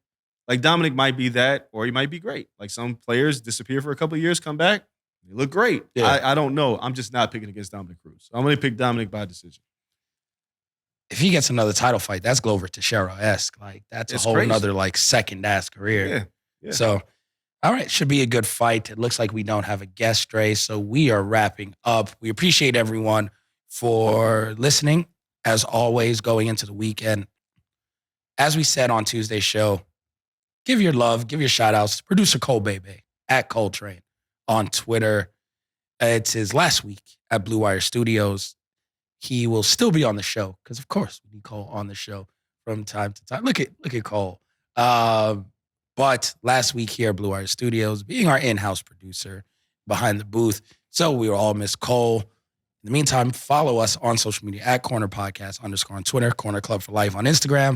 Like Dominic might be that, or he might be great. Like some players disappear for a couple of years, come back, they look great. Yeah. I don't know. I'm just not picking against Dominic Cruz. I'm going to pick Dominic by decision. If he gets another title fight, that's Glover Teixeira-esque. That's a whole nother second-ass career. Yeah. So, all right, should be a good fight. It looks like we don't have a guest, Dre, so we are wrapping up. We appreciate everyone for listening, as always, going into the weekend. As we said on Tuesday's show, give your love, give your shout-outs to producer Cole Bebe at Coltrane on Twitter. It's his last week at Blue Wire Studios. He will still be on the show because, of course, we need Cole on the show from time to time. Look at Cole. But last week here at Blue Wire Studios, being our in-house producer behind the booth, so we will all miss Cole. In the meantime, follow us on social media at Corner Podcast _ on Twitter, Corner Club for Life on Instagram.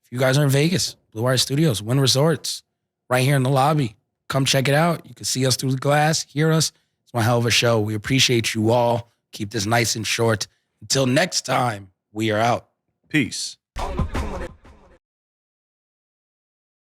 If you guys are in Vegas, Blue Wire Studios, Wynn Resorts, right here in the lobby, come check it out. You can see us through the glass, hear us. It's one hell of a show. We appreciate you all. Keep this nice and short. Until next time, we are out. Peace.